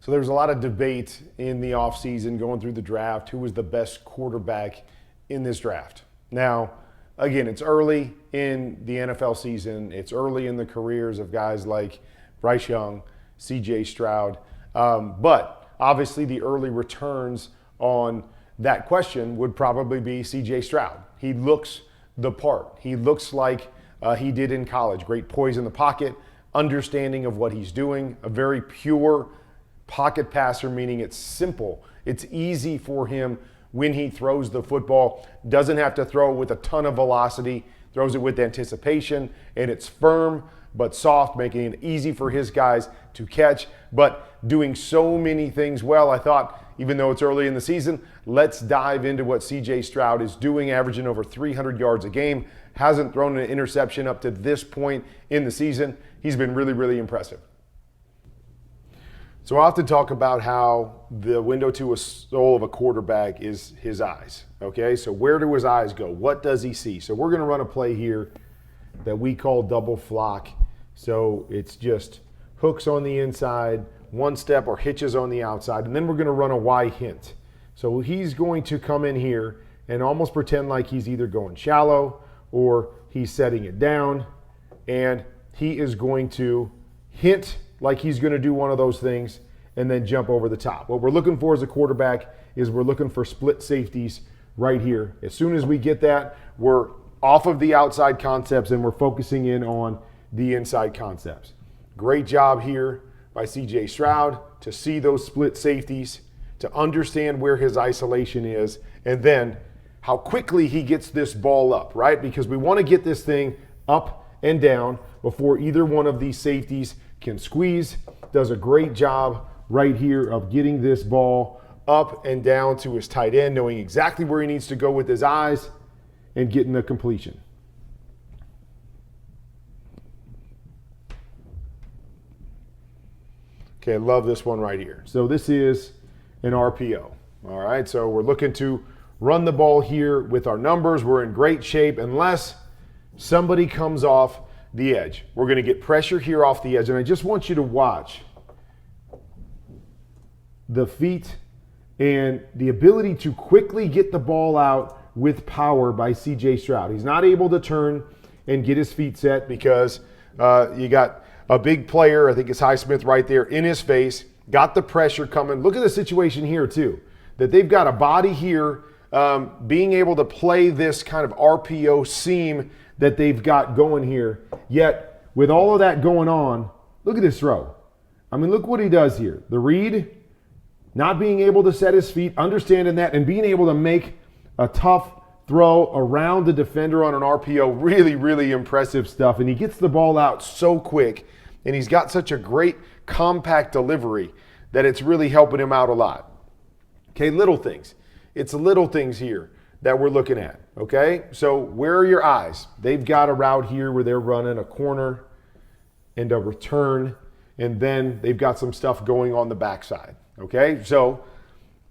So there's a lot of debate in the offseason going through the draft, who was the best quarterback in this draft. Now, again, it's early in the NFL season. It's early in the careers of guys like Bryce Young, C.J. Stroud. But obviously the early returns on that question would probably be C.J. Stroud. He looks the part. He looks like he did in college. Great poise in the pocket, understanding of what he's doing, a very pure pocket passer, meaning it's simple. It's easy for him when he throws the football. Doesn't have to throw with a ton of velocity, throws it with anticipation, and it's firm but soft, making it easy for his guys to catch, but doing so many things well. I thought, even though it's early in the season, let's dive into what C.J. Stroud is doing, averaging over 300 yards a game, hasn't thrown an interception up to this point in the season. He's been really, really impressive. So I often talk about how the window to a soul of a quarterback is his eyes, okay? So where do his eyes go? What does he see? So we're going to run a play here that we call double flock. So it's just hooks on the inside, one step, or hitches on the outside, and then we're going to run a Y hint. So he's going to come in here and almost pretend like he's either going shallow or he's setting it down, and he is going to hint like he's going to do one of those things and then jump over the top. What we're looking for as a quarterback is we're looking for split safeties right here. As soon as we get that, we're off of the outside concepts and we're focusing in on the inside concepts. Great job here by C.J. Stroud to see those split safeties, to understand where his isolation is, and then how quickly he gets this ball up, right? Because we want to get this thing up and down before either one of these safeties can squeeze. Does a great job right here of getting this ball up and down to his tight end, knowing exactly where he needs to go with his eyes and getting the completion. Okay, I love this one right here. So this is an RPO. All right, so we're looking to run the ball here with our numbers. We're in great shape unless somebody comes off the edge. We're going to get pressure here off the edge, and I just want you to watch the feet and the ability to quickly get the ball out with power by C.J. Stroud. He's not able to turn and get his feet set because you got a big player, I think it's Highsmith right there in his face, got the pressure coming. Look at the situation here too, that they've got a body here being able to play this kind of RPO seam that they've got going here. Yet with all of that going on, look at this throw. I mean, look what he does here. The read, not being able to set his feet, understanding that, and being able to make a tough throw around the defender on an RPO. Really, really impressive stuff. And he gets the ball out so quick, and he's got such a great compact delivery that it's really helping him out a lot. Okay, little things. It's little things here that we're looking at, okay? So where are your eyes? They've got a route here where they're running a corner and a return, and then they've got some stuff going on the backside, okay? So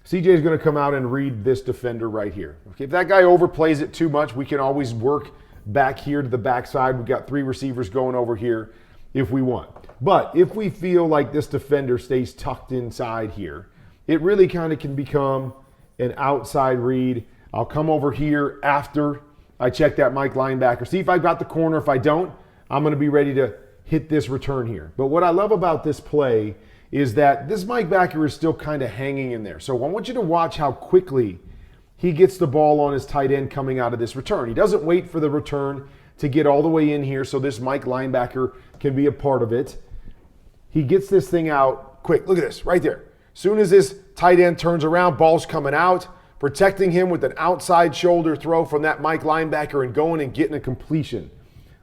CJ is going to come out and read this defender right here. Okay, if that guy overplays it too much, we can always work back here to the backside. We've got three receivers going over here if we want. But if we feel like this defender stays tucked inside here, it really kind of can become an outside read. I'll come over here after I check that Mike linebacker, see if I've got the corner. If I don't, I'm going to be ready to hit this return here. But what I love about this play is that this Mike backer is still kind of hanging in there. So I want you to watch how quickly he gets the ball on his tight end coming out of this return. He doesn't wait for the return to get all the way in here so this Mike linebacker can be a part of it. He gets this thing out quick. Look at this right there. As soon as this tight end turns around, ball's coming out, protecting him with an outside shoulder throw from that Mike linebacker and going and getting a completion.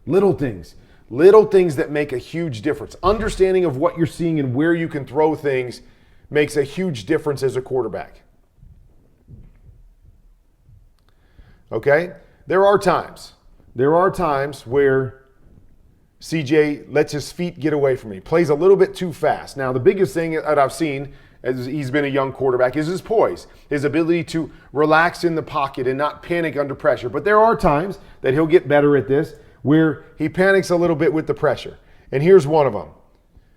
Little things that make a huge difference. Understanding of what you're seeing and where you can throw things makes a huge difference as a quarterback. Okay? There are times where CJ lets his feet get away from me, plays a little bit too fast. Now, the biggest thing that I've seen as he's been a young quarterback is his poise, his ability to relax in the pocket and not panic under pressure. But there are times that he'll get better at this where he panics a little bit with the pressure. And here's one of them.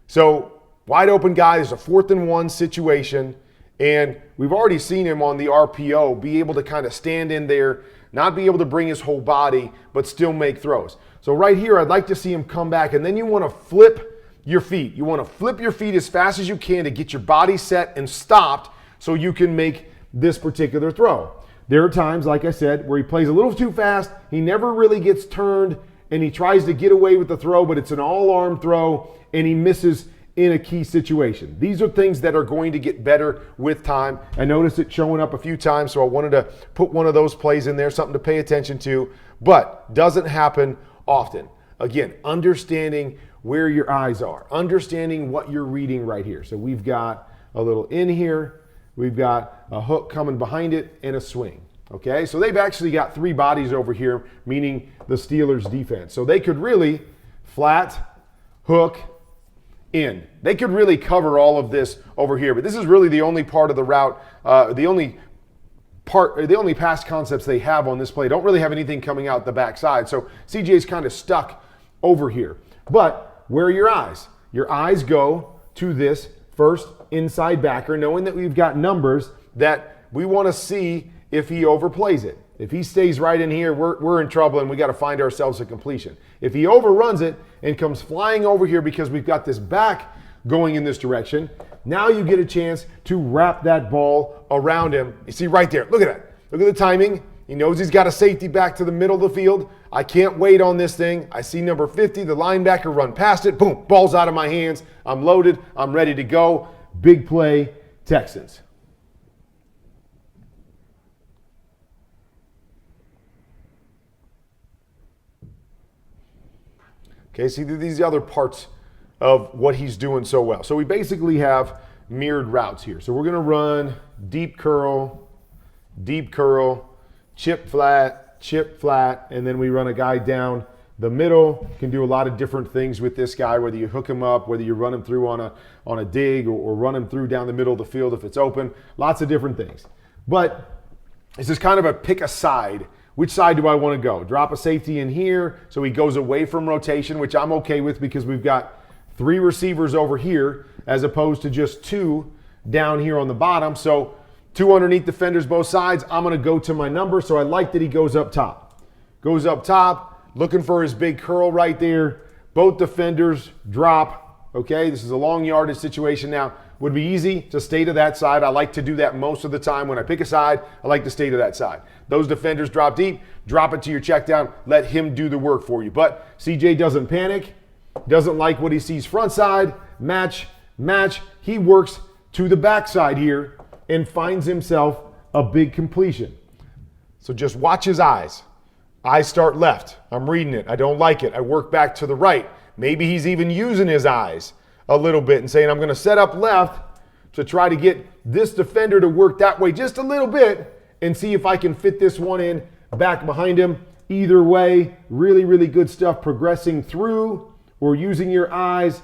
So Wide open guy. There's a 4th and 1 situation. And we've already seen him on the RPO be able to kind of stand in there, not be able to bring his whole body, but still make throws. So right here, I'd like to see him come back, and then you want to flip your feet. You want to flip your feet as fast as you can to get your body set and stopped so you can make this particular throw. There are times, like I said, where he plays a little too fast. He never really gets turned, and he tries to get away with the throw, but it's an all-arm throw, and he misses in a key situation. These are things that are going to get better with time. I noticed it showing up a few times, so I wanted to put one of those plays in there, something to pay attention to, but doesn't happen often. Again, understanding where your eyes are, understanding what you're reading right here. So we've got a little in here, we've got a hook coming behind it, and a swing. Okay, so they've actually got 3 bodies over here, meaning the Steelers defense. So they could really flat, hook, in. They could really cover all of this over here, but this is really the only part of the route, the only pass concepts they have on this play. Don't really have anything coming out the backside. So CJ's kind of stuck over here. But where are your eyes? Your eyes go to this first inside backer, knowing that we've got numbers that we want to see if he overplays it. If he stays right in here, we're in trouble and we got to find ourselves a completion. If he overruns it and comes flying over here because we've got this back going in this direction, now you get a chance to wrap that ball around him. You see right there, look at that. Look at the timing. He knows he's got a safety back to the middle of the field. I can't wait on this thing. I see number 50, the linebacker, run past it. Boom, ball's out of my hands. I'm loaded. I'm ready to go. Big play, Texans. Okay, see these other parts of what he's doing so well. So we basically have mirrored routes here. So we're going to run deep curl, chip flat, and then we run a guy down the middle. Can do a lot of different things with this guy, whether you hook him up, whether you run him through on a dig, or run him through down the middle of the field if it's open. Lots of different things. But this is kind of a pick a side. Which side do I want to go? Drop a safety in here so he goes away from rotation, which I'm okay with because we've got 3 receivers over here as opposed to just 2 down here on the bottom. So 2 underneath defenders both sides. I'm going to go to my number, so I like that he goes up top. Goes up top, looking for his big curl right there. Both defenders drop. Okay, this is a long yardage situation now. Would be easy to stay to that side. I like to do that most of the time. When I pick a side, I like to stay to that side. Those defenders drop deep, drop it to your check down, let him do the work for you. But CJ doesn't panic, doesn't like what he sees front side, match. He works to the backside here and finds himself a big completion. So just watch his eyes. Eyes start left. I'm reading it. I don't like it. I work back to the right. Maybe he's even using his eyes a little bit and saying, I'm going to set up left to try to get this defender to work that way just a little bit and see if I can fit this one in back behind him. Either way, really, really good stuff, progressing through or using your eyes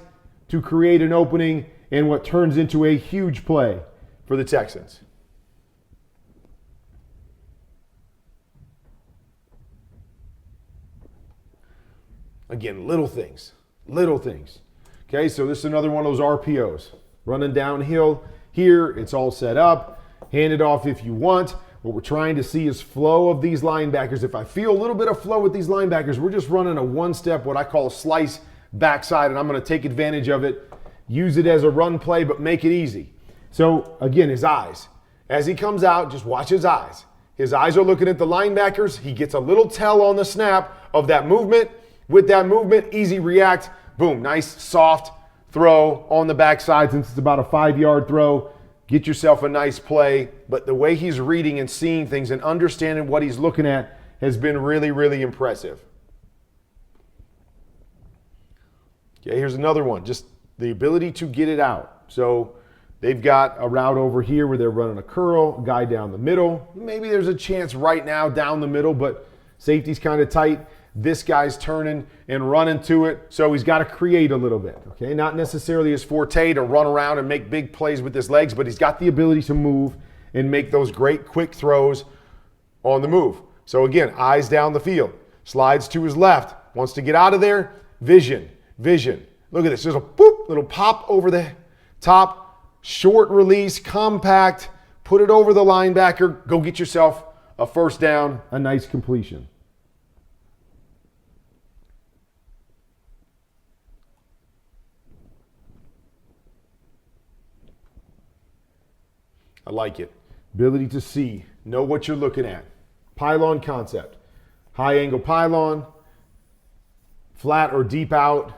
to create an opening and what turns into a huge play for the Texans. Again, little things. Okay, so this is another one of those RPOs. Running downhill here, it's all set up. Hand it off if you want. What we're trying to see is flow of these linebackers. If I feel a little bit of flow with these linebackers, we're just running a one-step, what I call a slice backside, and I'm going to take advantage of it, use it as a run play, but make it easy. So, again, his eyes. As he comes out, just watch his eyes. His eyes are looking at the linebackers. He gets a little tell on the snap of that movement. With that movement, easy react. Boom, nice, soft throw on the backside. Since it's about a 5-yard throw, get yourself a nice play. But the way he's reading and seeing things and understanding what he's looking at has been really, really impressive. Okay, here's another one. Just the ability to get it out. So they've got a route over here where they're running a curl, a guy down the middle. Maybe there's a chance right now down the middle, but safety's kind of tight. This guy's turning and running to it, so he's got to create a little bit, okay? Not necessarily his forte to run around and make big plays with his legs, but he's got the ability to move and make those great quick throws on the move. So again, eyes down the field. Slides to his left. Wants to get out of there. Vision. Look at this. There's a boop, little pop over the top, short release, compact, put it over the linebacker, go get yourself a first down, a nice completion. I like it. Ability to see, know what you're looking at. Pylon concept. High angle pylon, flat or deep out,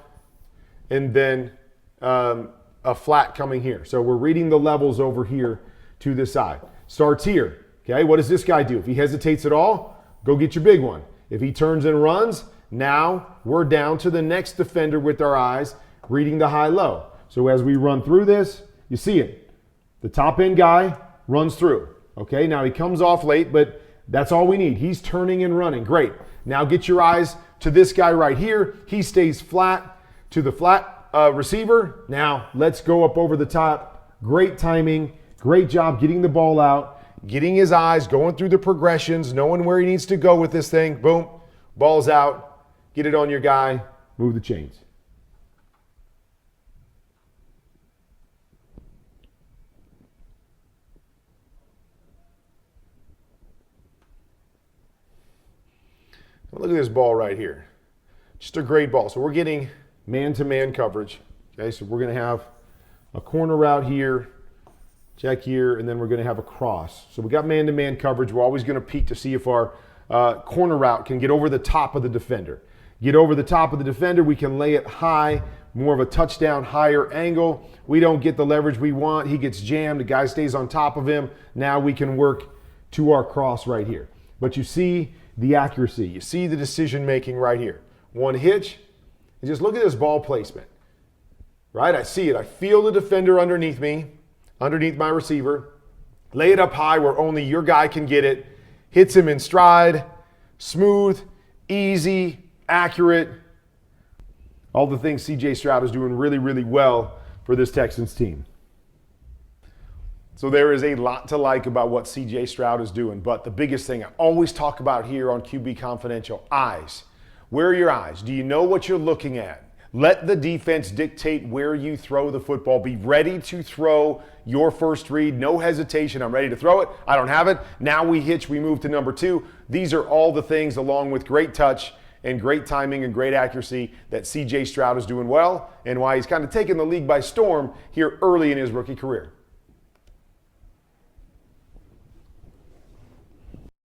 and then a flat coming here. So we're reading the levels over here to the side. Starts here. Okay, what does this guy do? If he hesitates at all, go get your big one. If he turns and runs, now we're down to the next defender with our eyes, reading the high-low. So as we run through this, you see it. The top end guy runs through. Okay, now he comes off late, but that's all we need. He's turning and running. Great. Now get your eyes to this guy right here. He stays flat to the flat receiver. Now let's go up over the top. Great timing. Great job getting the ball out, getting his eyes, going through the progressions, knowing where he needs to go with this thing. Boom. Ball's out. Get it on your guy. Move the chains. Look at this ball right here. Just a great ball. So we're getting man-to-man coverage. Okay, so we're going to have a corner route here, check here, and then we're going to have a cross. So we got man-to-man coverage. We're always going to peek to see if our corner route can get over the top of the defender. Get over the top of the defender. We can lay it high, more of a touchdown, higher angle. We don't get the leverage we want. He gets jammed. The guy stays on top of him. Now we can work to our cross right here. But you see the accuracy. You see the decision making right here. One hitch, and just look at this ball placement. Right? I see it. I feel the defender underneath me, underneath my receiver. Lay it up high where only your guy can get it. Hits him in stride. Smooth, easy, accurate. All the things C.J. Stroud is doing really, really well for this Texans team. So there is a lot to like about what C.J. Stroud is doing, but the biggest thing I always talk about here on QB Confidential, eyes. Where are your eyes? Do you know what you're looking at? Let the defense dictate where you throw the football. Be ready to throw your first read. No hesitation. I'm ready to throw it. I don't have it. Now we hitch. We move to number 2. These are all the things, along with great touch and great timing and great accuracy, that C.J. Stroud is doing well, and why he's kind of taken the league by storm here early in his rookie career.